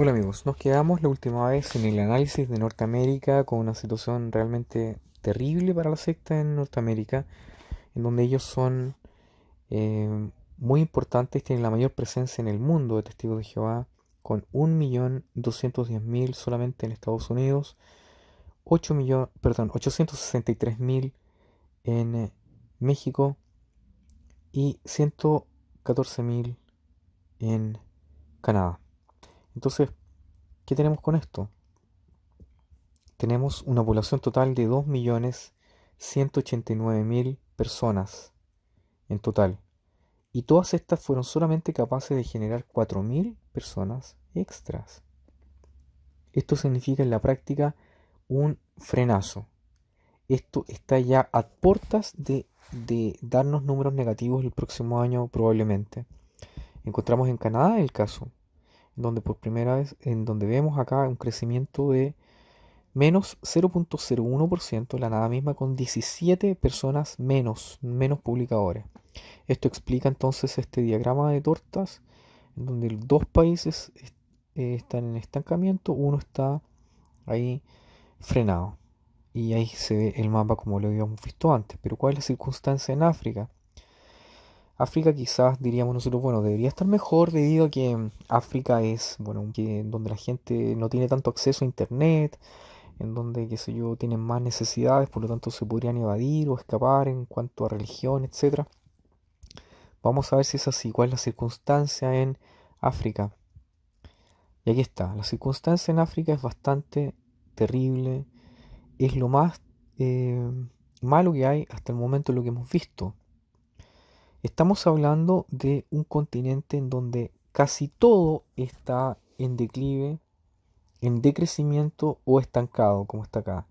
Hola amigos, nos quedamos la última vez en el análisis de Norteamérica con una situación realmente terrible para la secta en Norteamérica, en donde ellos son muy importantes, tienen la mayor presencia en el mundo de testigos de Jehová, con 1.210.000 solamente en Estados Unidos, 863.000 en México y 114.000 en Canadá. Entonces, ¿qué tenemos con esto? Tenemos una población total de 2.189.000 personas en total. Y todas estas fueron solamente capaces de generar 4.000 personas extras. Esto significa en la práctica un frenazo. Esto está ya a puertas de darnos números negativos el próximo año probablemente. Encontramos en Canadá el caso, en donde por primera vez, en donde vemos acá un crecimiento de menos 0.01%, la nada misma, con 17 personas menos publicadores. Esto explica entonces este diagrama de tortas, en donde dos países están en estancamiento, uno está ahí frenado. Y ahí se ve el mapa como lo habíamos visto antes. Pero ¿cuál es la circunstancia en África? África quizás diríamos nosotros, bueno, debería estar mejor debido a que África es, bueno, donde la gente no tiene tanto acceso a internet, en donde, qué sé yo, tienen más necesidades, por lo tanto se podrían evadir o escapar en cuanto a religión, etcétera. Vamos a ver si es así, cuál es la circunstancia en África. Y aquí está, la circunstancia en África es bastante terrible, es lo más eh, malo que hay hasta el momento en lo que hemos visto. Estamos hablando de un continente en donde casi todo está en declive, en decrecimiento o estancado, como está acá.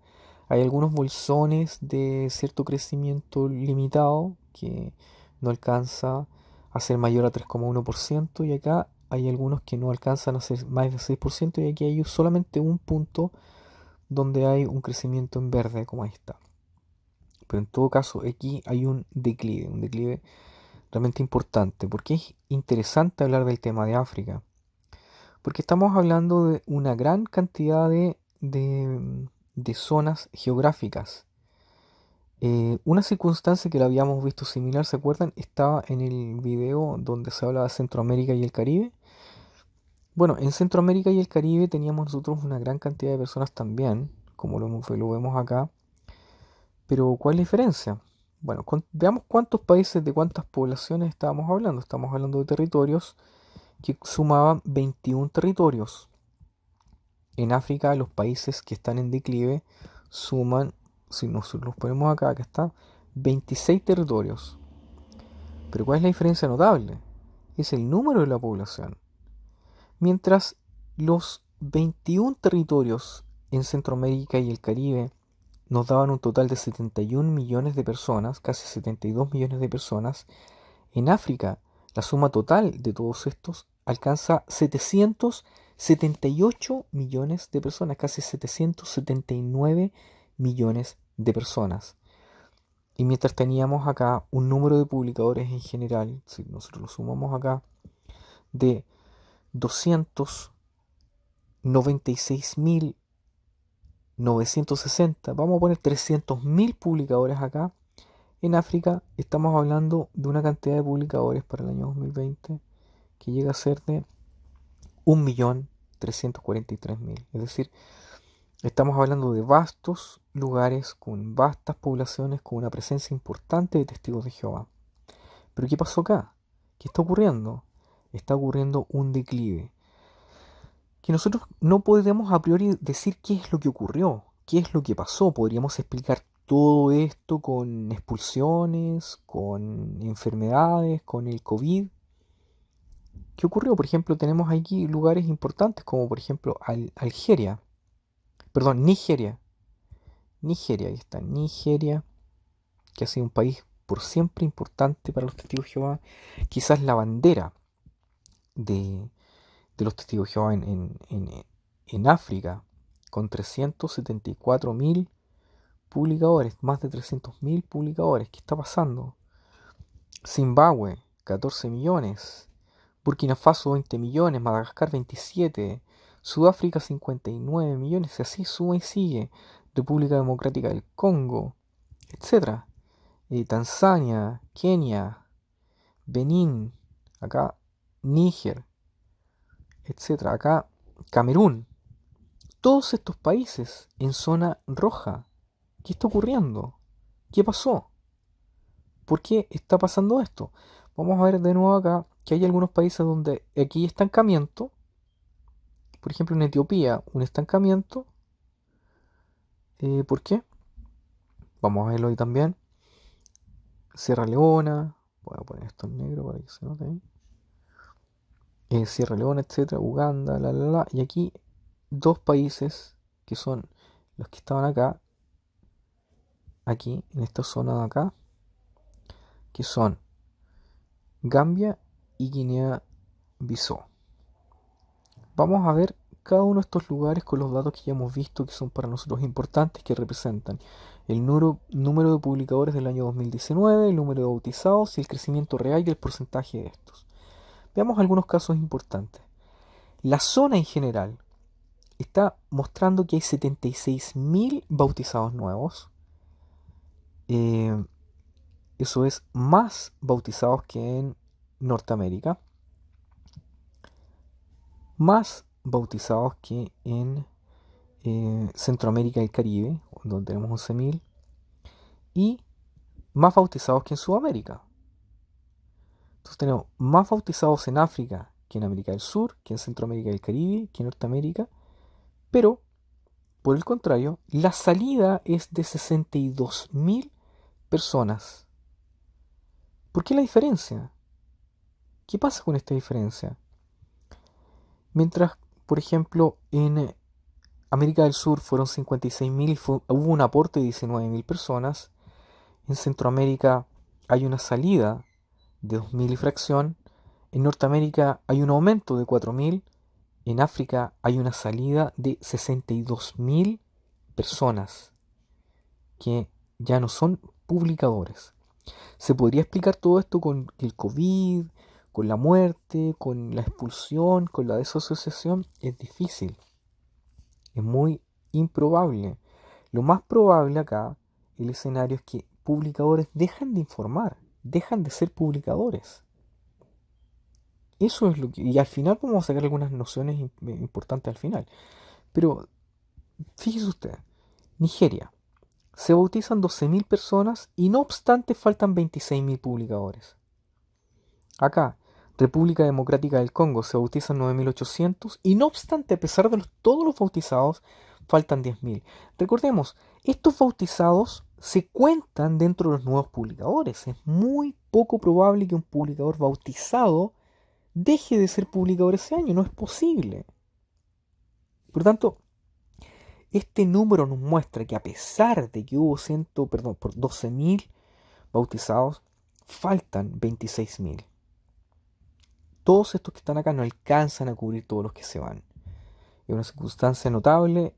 Hay algunos bolsones de cierto crecimiento limitado que no alcanza a ser mayor a 3,1% y acá hay algunos que no alcanzan a ser más de 6% y aquí hay solamente un punto donde hay un crecimiento en verde, como ahí está. Pero en todo caso aquí hay un declive realmente importante. ¿Por qué es interesante hablar del tema de África? Porque estamos hablando de una gran cantidad de zonas geográficas. Una circunstancia que la habíamos visto similar, ¿se acuerdan? Estaba en el video donde se habla de Centroamérica y el Caribe. Bueno, en Centroamérica y el Caribe teníamos nosotros una gran cantidad de personas también, como lo vemos acá. Pero ¿cuál es la diferencia? Bueno, veamos cuántos países de cuántas poblaciones estábamos hablando. Estamos hablando de territorios que sumaban 21 territorios. En África, los países que están en declive suman, si nosotros los ponemos acá, que está, 26 territorios. Pero ¿cuál es la diferencia notable? Es el número de la población. Mientras los 21 territorios en Centroamérica y el Caribe nos daban un total de 71 millones de personas, casi 72 millones de personas, en África la suma total de todos estos alcanza 778 millones de personas, casi 779 millones de personas. Y mientras teníamos acá un número de publicadores en general, si nosotros lo sumamos acá, de 296.960, vamos a poner 300.000 publicadores acá. En África estamos hablando de una cantidad de publicadores para el año 2020 que llega a ser de 1.343.000. Es decir, estamos hablando de vastos lugares con vastas poblaciones, con una presencia importante de testigos de Jehová. Pero ¿qué pasó acá? ¿Qué está ocurriendo? Está ocurriendo un declive. Que nosotros no podemos a priori decir qué es lo que ocurrió, qué es lo que pasó. Podríamos explicar todo esto con expulsiones, con enfermedades, con el COVID. ¿Qué ocurrió? Por ejemplo, tenemos aquí lugares importantes como por ejemplo Algeria, perdón, Nigeria. Nigeria, ahí está, Nigeria, que ha sido un país por siempre importante para los testigos de Jehová. Quizás la bandera de, de los testigos de Jehová en África, con 374.000 publicadores, más de 300.000 publicadores. ¿Qué está pasando? Zimbabue, 14 millones. Burkina Faso, 20 millones. Madagascar, 27. Sudáfrica 59 millones, y así suma y sigue. República Democrática del Congo, etcétera. Tanzania, Kenia, Benín, acá Níger, etcétera. Acá Camerún. Todos estos países en zona roja. ¿Qué está ocurriendo? ¿Qué pasó? ¿Por qué está pasando esto? Vamos a ver de nuevo acá que hay algunos países donde aquí hay estancamiento. Por ejemplo, en Etiopía, un estancamiento. ¿Por qué? Vamos a verlo ahí también. Sierra Leona. Voy a poner esto en negro para que se note ahí. Sierra Leona, etcétera. Uganda, la. Y aquí dos países que son los que estaban acá. Aquí, en esta zona de acá. Que son Gambia y Guinea-Bissau. Vamos a ver cada uno de estos lugares con los datos que ya hemos visto que son para nosotros importantes, que representan el número de publicadores del año 2019, el número de bautizados y el crecimiento real y el porcentaje de estos. Veamos algunos casos importantes. La zona en general está mostrando que hay 76.000 bautizados nuevos. Eso es más bautizados que en Norteamérica, más bautizados que en Centroamérica y el Caribe, donde tenemos 11.000, y más bautizados que en Sudamérica. Entonces tenemos más bautizados en África que en América del Sur, que en Centroamérica y el Caribe, que en Norteamérica, pero por el contrario, la salida es de 62.000 personas. ¿Por qué la diferencia? ¿Qué pasa con esta diferencia? Mientras, por ejemplo, en América del Sur fueron 56.000 y hubo un aporte de 19.000 personas, en Centroamérica hay una salida de 2.000 y fracción, en Norteamérica hay un aumento de 4.000, en África hay una salida de 62.000 personas que ya no son publicadores. Se podría explicar todo esto con el COVID, con la muerte, con la expulsión, con la desasociación. Es difícil, es muy improbable. Lo más probable acá, el escenario es que publicadores dejan de informar, dejan de ser publicadores. Eso es lo que... Y al final vamos a sacar algunas nociones importantes al final. Pero fíjese usted, Nigeria, se bautizan 12.000 personas y no obstante faltan 26.000 publicadores. Acá, República Democrática del Congo, se bautizan 9.800 y no obstante, a pesar de todos los bautizados, faltan 10.000. Recordemos, estos bautizados se cuentan dentro de los nuevos publicadores. Es muy poco probable que un publicador bautizado deje de ser publicador ese año, no es posible. Por lo tanto, este número nos muestra que a pesar de que hubo 12.000 bautizados, faltan 26.000. Todos estos que están acá no alcanzan a cubrir todos los que se van. Es una circunstancia notable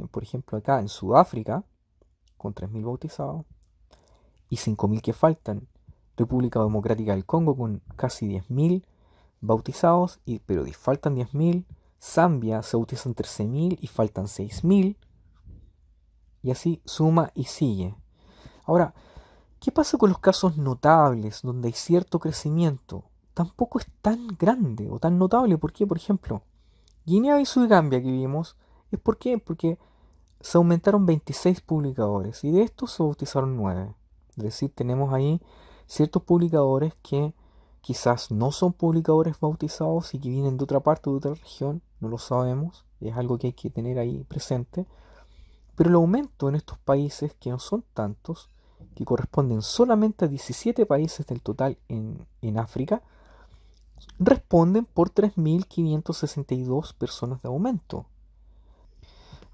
por ejemplo, acá en Sudáfrica, con 3.000 bautizados, y 5.000 que faltan. República Democrática del Congo con casi 10.000 bautizados, pero faltan 10.000. Zambia se bautizan 13.000 y faltan 6.000. Y así suma y sigue. Ahora, ¿qué pasa con los casos notables donde hay cierto crecimiento? Tampoco es tan grande o tan notable. ¿Por qué? Por ejemplo, Guinea-Bissau y Gambia que vimos, ¿es por qué? Porque se aumentaron 26 publicadores y de estos se bautizaron 9. Es decir, tenemos ahí ciertos publicadores que quizás no son publicadores bautizados y que vienen de otra parte, de otra región, no lo sabemos, es algo que hay que tener ahí presente. Pero el aumento en estos países, que no son tantos, que corresponden solamente a 17 países del total en África, responden por 3.562 personas de aumento.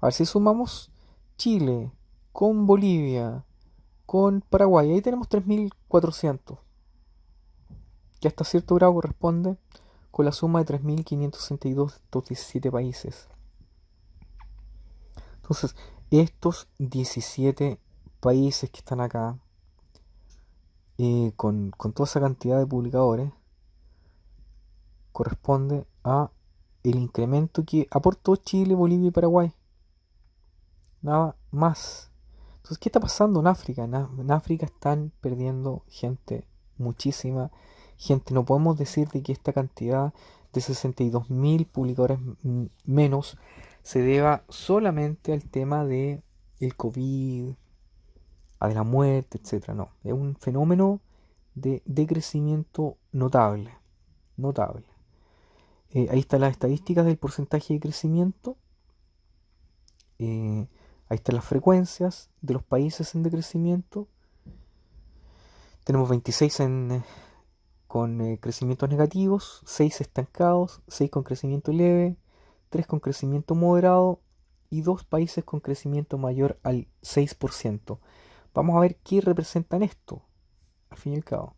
A ver si sumamos Chile con Bolivia, con Paraguay, ahí tenemos 3.400, que hasta cierto grado corresponde con la suma de 3.562 de estos 17 países. Entonces, estos 17 países que están acá, con toda esa cantidad de publicadores, corresponde a el incremento que aportó Chile, Bolivia y Paraguay. Nada más. Entonces, ¿qué está pasando en África? En África están perdiendo gente, muchísima gente. No podemos decir de que esta cantidad de 62.000 publicadores menos se deba solamente al tema de el COVID, a de la muerte, etcétera. No, es un fenómeno de decrecimiento notable, notable. Ahí están las estadísticas del porcentaje de crecimiento. eh, Ahí están las frecuencias de los países en decrecimiento. Tenemos 26 con crecimientos negativos, 6 estancados, 6 con crecimiento leve, 3 con crecimiento moderado y 2 países con crecimiento mayor al 6%. Vamos a ver qué representan esto, al fin y al cabo.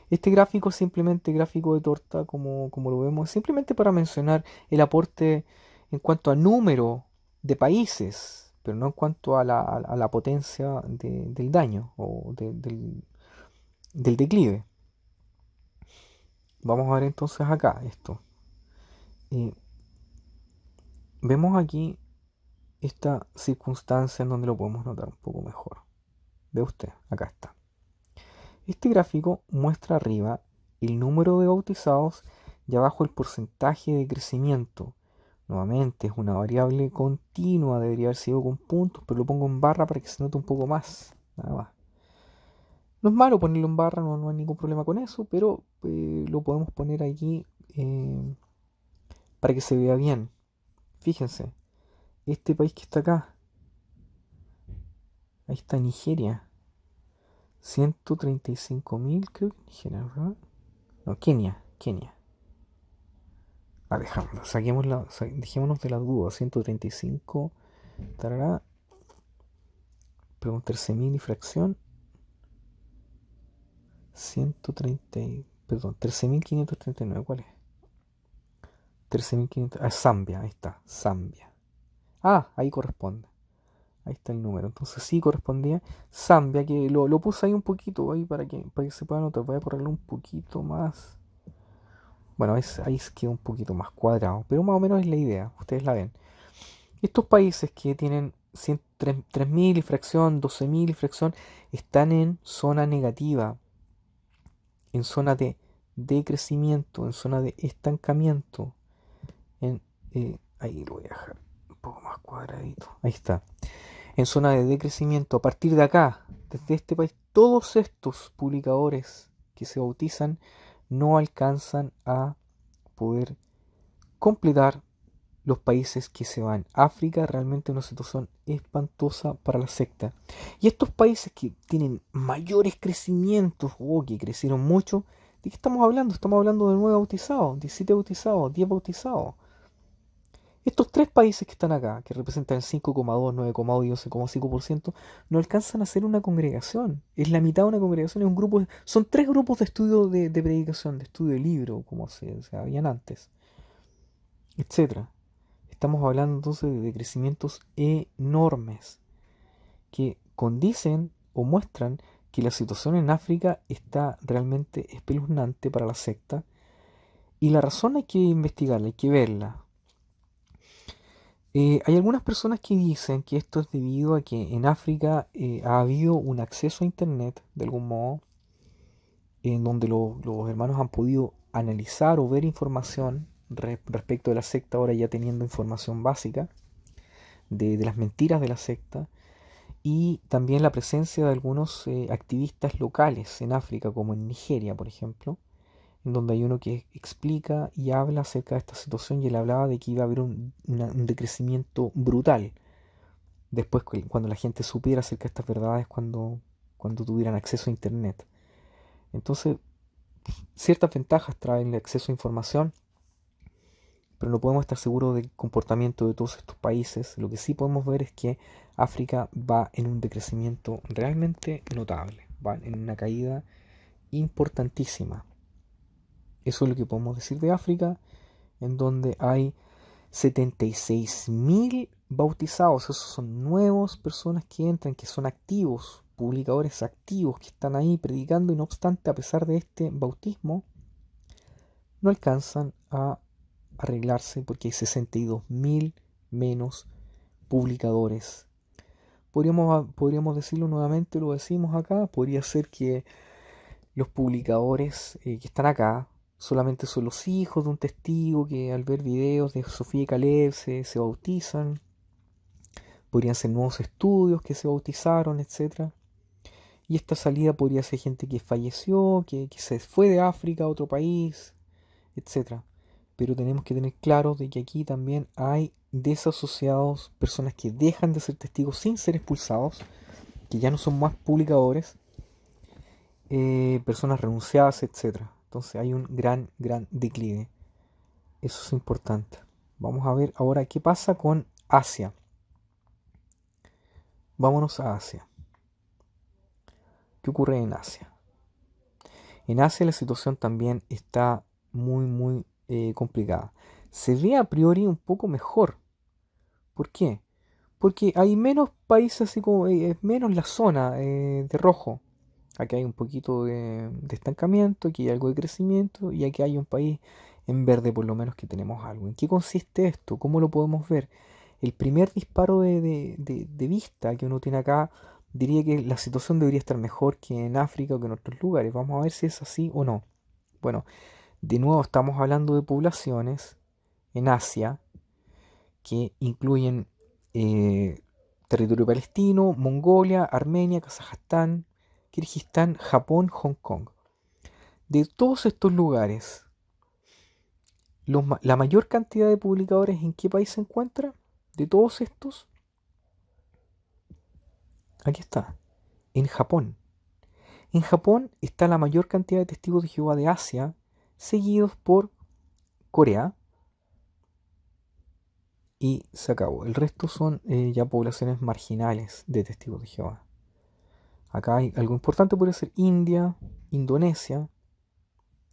Este gráfico es simplemente gráfico de torta, como lo vemos, simplemente para mencionar el aporte en cuanto a número de países, pero no en cuanto a la potencia del daño o del declive. Vamos a ver entonces acá esto. Eh, Vemos aquí esta circunstancia en donde lo podemos notar un poco mejor. Ve usted, acá está. Este gráfico muestra arriba el número de bautizados y abajo el porcentaje de crecimiento. Nuevamente es una variable continua, debería haber sido con puntos, pero lo pongo en barra para que se note un poco más. Nada más. No es malo ponerlo en barra, no hay ningún problema con eso, pero lo podemos poner aquí para que se vea bien. Fíjense, este país que está acá, ahí está Nigeria. 135.000, creo que Nigeria, ¿verdad? No, Kenia. Dejémoslo, dejémonos de las dudas. 135, tarará, perdón, 13.000 y fracción. 130, perdón, 13.539, ¿cuál es? 13.500, Zambia, ahí está, Zambia. Ahí corresponde. Ahí está el número. Entonces sí correspondía Zambia, que lo puse ahí un poquito, ahí para que se pueda notar. Voy a correrlo un poquito más. Bueno, ahí queda un poquito más cuadrado, pero más o menos es la idea, ustedes la ven. Estos países que tienen 3.000 y fracción, 12.000 y fracción, están en zona negativa, en zona de decrecimiento, en zona de estancamiento. Ahí lo voy a dejar un poco más cuadradito. Ahí está. En zona de decrecimiento. A partir de acá, desde este país, todos estos publicadores que se bautizan no alcanzan a poder completar los países que se van. África realmente una situación espantosa para la secta. Y estos países que tienen mayores crecimientos, o que crecieron mucho, ¿de qué estamos hablando? Estamos hablando de 9 bautizados, 17 bautizados, 10 bautizados. Estos tres países que están acá, que representan el 5,2, 9,2 y 11,5%, no alcanzan a ser una congregación. Es la mitad de una congregación, es un grupo, son 3 grupos de estudio de predicación, de estudio de libro, como se habían antes, etcétera. Estamos hablando entonces de crecimientos enormes que condicen o muestran que la situación en África está realmente espeluznante para la secta. Y la razón hay que investigarla, hay que verla. Hay algunas personas que dicen que esto es debido a que en África ha habido un acceso a Internet, de algún modo, en donde los hermanos han podido analizar o ver información respecto de la secta, ahora ya teniendo información básica de las mentiras de la secta, y también la presencia de algunos activistas locales en África, como en Nigeria, por ejemplo, en donde hay uno que explica y habla acerca de esta situación, y él hablaba de que iba a haber un decrecimiento brutal después, cuando la gente supiera acerca de estas verdades, cuando tuvieran acceso a Internet. Entonces, ciertas ventajas trae el acceso a información, pero no podemos estar seguros del comportamiento de todos estos países. Lo que sí podemos ver es que África va en un decrecimiento realmente notable, va en una caída importantísima. Eso es lo que podemos decir de África, en donde hay 76.000 bautizados. Esos son nuevas personas que entran, que son activos, publicadores activos, que están ahí predicando, y no obstante, a pesar de este bautismo, no alcanzan a arreglarse porque hay 62.000 menos publicadores. Podríamos decirlo nuevamente, lo decimos acá, podría ser que los publicadores que están acá solamente son los hijos de un testigo que al ver videos de Sofía y Caleb se bautizan. Podrían ser nuevos estudios que se bautizaron, etcétera. Y esta salida podría ser gente que falleció, que se fue de África a otro país, etcétera. Pero tenemos que tener claro de que aquí también hay desasociados, personas que dejan de ser testigos sin ser expulsados, que ya no son más publicadores, personas renunciadas, etcétera. Entonces hay un gran declive. Eso es importante. Vamos a ver ahora qué pasa con Asia. Vámonos a Asia. ¿Qué ocurre en Asia? En Asia la situación también está muy complicada. Se ve a priori un poco mejor. ¿Por qué? Porque hay menos países, así como menos la zona de rojo. Aquí hay un poquito de estancamiento, aquí hay algo de crecimiento y aquí hay un país en verde por lo menos que tenemos algo. ¿En qué consiste esto? ¿Cómo lo podemos ver? El primer disparo de vista que uno tiene acá diría que la situación debería estar mejor que en África o que en otros lugares. Vamos a ver si es así o no. Bueno, de nuevo estamos hablando de poblaciones en Asia que incluyen eh, territorio palestino, Mongolia, Armenia, Kazajstán, Kirguistán, Japón, Hong Kong. De todos estos lugares, la mayor cantidad de publicadores en qué país se encuentra, de todos estos, aquí está, en Japón. En Japón está la mayor cantidad de testigos de Jehová de Asia, seguidos por Corea, y se acabó. El resto son ya poblaciones marginales de testigos de Jehová. Acá hay algo importante, puede ser India, Indonesia,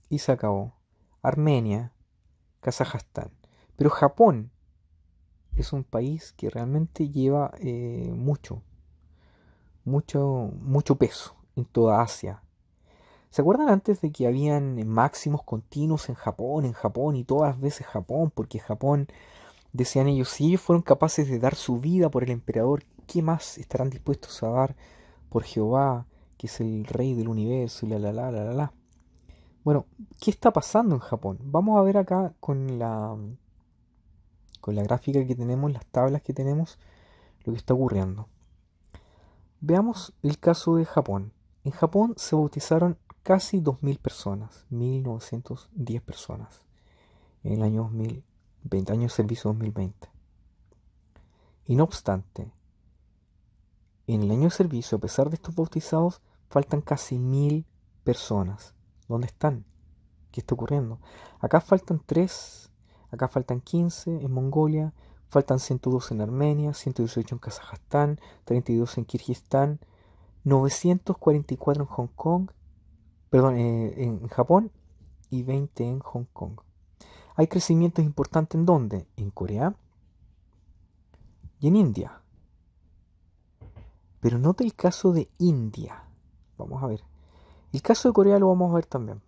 y se acabó. Armenia, Kazajstán. Pero Japón es un país que realmente lleva mucho peso en toda Asia. ¿Se acuerdan antes de que habían máximos continuos en Japón y todas las veces Japón? Porque Japón, decían ellos, si ellos fueron capaces de dar su vida por el emperador, ¿qué más estarán dispuestos a dar por Jehová, que es el rey del universo y la? Bueno, ¿qué está pasando en Japón? Vamos a ver acá con la gráfica que tenemos, las tablas que tenemos, lo que está ocurriendo. Veamos el caso de Japón. En Japón se bautizaron casi 2.000 personas, 1.910 personas, en el año 2020, año de servicio 2020. Y no obstante, en el año de servicio, a pesar de estos bautizados, faltan casi 1.000 personas. ¿Dónde están? ¿Qué está ocurriendo? Acá faltan 3, acá faltan 15 en Mongolia, faltan 102 en Armenia, 118 en Kazajstán, 32 en Kirguistán, 944 en Hong Kong, perdón, en Japón y 20 en Hong Kong. Hay crecimientos importantes en dónde? En Corea y en India. Pero nota el caso de India. Vamos a ver. El caso de Corea lo vamos a ver también.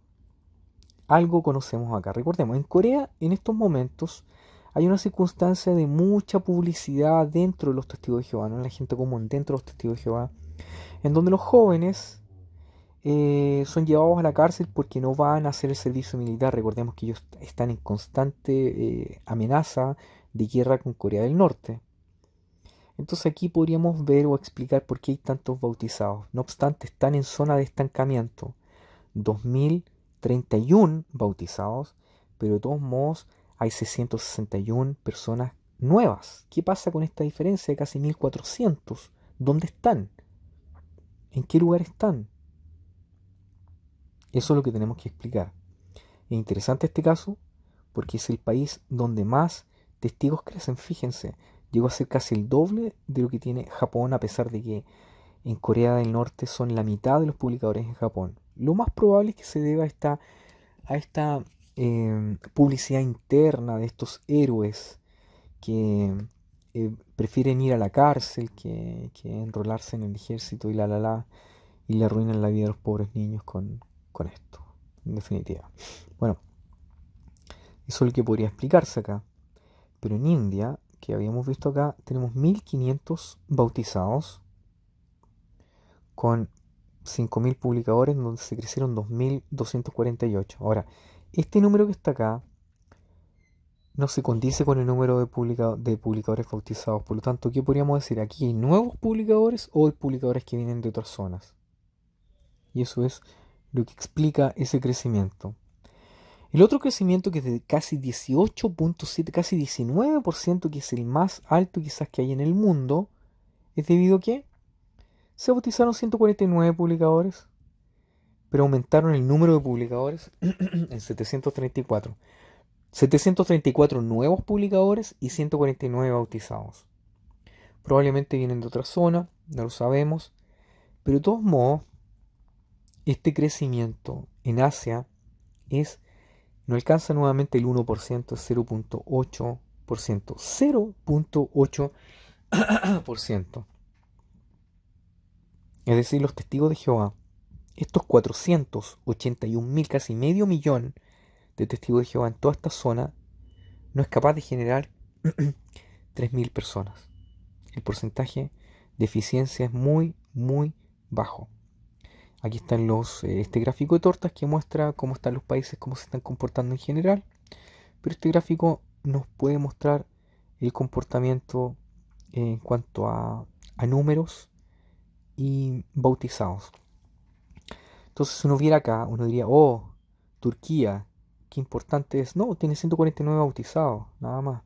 Algo conocemos acá. Recordemos, en Corea en estos momentos hay una circunstancia de mucha publicidad dentro de los testigos de Jehová, no la gente común, dentro de los testigos de Jehová, en donde los jóvenes son llevados a la cárcel porque no van a hacer el servicio militar. Recordemos que ellos están en constante amenaza de guerra con Corea del Norte. Entonces aquí podríamos ver o explicar por qué hay tantos bautizados. No obstante, están en zona de estancamiento. 2031 bautizados, pero de todos modos hay 661 personas nuevas. ¿Qué pasa con esta diferencia de casi 1.400? ¿Dónde están? ¿En qué lugar están? Eso es lo que tenemos que explicar. Es interesante este caso porque es el país donde más testigos crecen. Fíjense, llegó a ser casi el doble de lo que tiene Japón, a pesar de que en Corea del Norte son la mitad de los publicadores en Japón. Lo más probable es que se deba a esta publicidad interna de estos héroes que prefieren ir a la cárcel que enrolarse en el ejército y le arruinan la vida a los pobres niños con esto, en definitiva. Bueno, Eso es lo que podría explicarse acá. Pero en India, que habíamos visto acá, tenemos 1500 bautizados con 5000 publicadores, donde se crecieron 2248. Ahora, este número que está acá no se condice con el número de publicadores bautizados. Por lo tanto, ¿qué podríamos decir? ¿Aquí hay nuevos publicadores o hay publicadores que vienen de otras zonas? Y eso es lo que explica ese crecimiento. El otro crecimiento, que es de casi 18.7, casi 19%, que es el más alto quizás que hay en el mundo, es debido a que se bautizaron 149 publicadores, pero aumentaron el número de publicadores en 734. 734 nuevos publicadores y 149 bautizados. Probablemente vienen de otra zona, no lo sabemos, pero de todos modos, este crecimiento en Asia no alcanza nuevamente el 1%, es 0.8%. 0.8%. Es decir, los testigos de Jehová, estos 481.000, casi medio millón de testigos de Jehová en toda esta zona, no es capaz de generar 3.000 personas. El porcentaje de eficiencia es muy, muy bajo. Aquí están este gráfico de tortas que muestra cómo están los países, cómo se están comportando en general. Pero este gráfico nos puede mostrar el comportamiento en cuanto a números y bautizados. Entonces, si uno viera acá, uno diría, oh, Turquía, qué importante es. No, tiene 149 bautizados, nada más.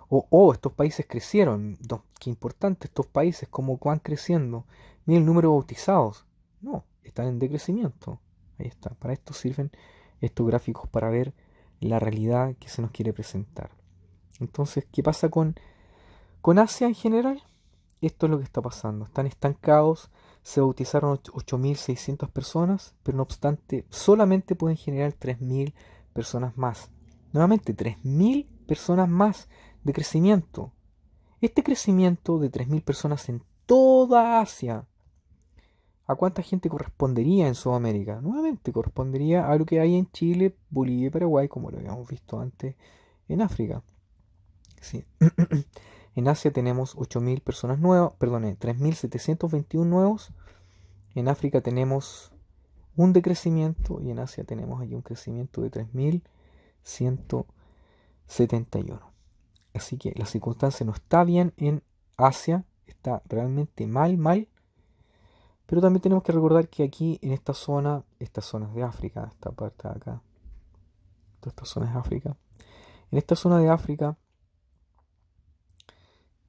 O, oh, estos países crecieron. Qué importante estos países, cómo van creciendo. Mira el número de bautizados. No, están en decrecimiento. Ahí está. Para esto sirven estos gráficos, para ver la realidad que se nos quiere presentar. Entonces, ¿qué pasa con Asia en general? Esto es lo que está pasando. Están estancados. Se bautizaron 8.600 personas, pero no obstante, solamente pueden generar 3.000 personas más. Nuevamente, 3.000 personas más de crecimiento. Este crecimiento de 3.000 personas en toda Asia, ¿a cuánta gente correspondería en Sudamérica? Nuevamente, correspondería a lo que hay en Chile, Bolivia y Paraguay, como lo habíamos visto antes en África. Sí. En Asia tenemos 8.000 personas nuevas, perdón, 3.721 nuevos. En África tenemos un decrecimiento y en Asia tenemos aquí un crecimiento de 3.171. Así que la circunstancia no está bien en Asia, está realmente mal. Pero también tenemos que recordar que aquí en esta zona, estas zonas de África, esta parte de acá, todas estas zonas de África, en esta zona de África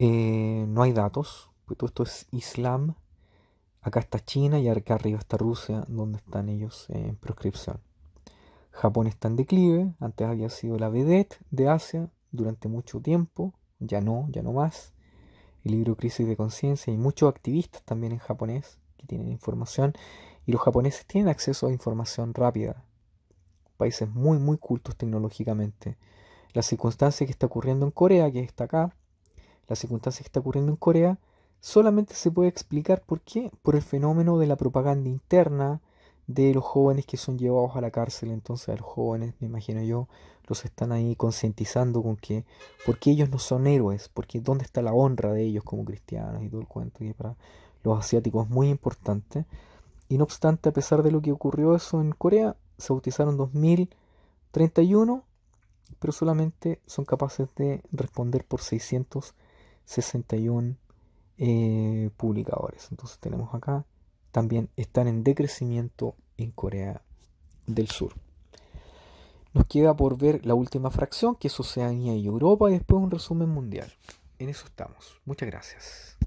no hay datos, pues todo esto es Islam. Acá está China y acá arriba está Rusia, donde están ellos en proscripción. Japón está en declive, antes había sido la vedette de Asia durante mucho tiempo, ya no más. El libro Crisis de Conciencia, y muchos activistas también en japonés que tienen información, y los japoneses tienen acceso a información rápida, países muy muy cultos tecnológicamente. La circunstancia que está ocurriendo en Corea, que está acá, la circunstancia que está ocurriendo en Corea, solamente se puede explicar por qué, por el fenómeno de la propaganda interna de los jóvenes que son llevados a la cárcel. Entonces a los jóvenes, me imagino yo, los están ahí concientizando con que, porque ellos no son héroes, porque dónde está la honra de ellos como cristianos y todo el cuento, que para los asiáticos es muy importante. Y no obstante, a pesar de lo que ocurrió eso en Corea, se bautizaron 2031, pero solamente son capaces de responder por 661 publicadores. Entonces tenemos acá, también están en decrecimiento en Corea del Sur. Nos queda por ver la última fracción, que es Oceanía y Europa, y después un resumen mundial. En eso estamos. Muchas gracias.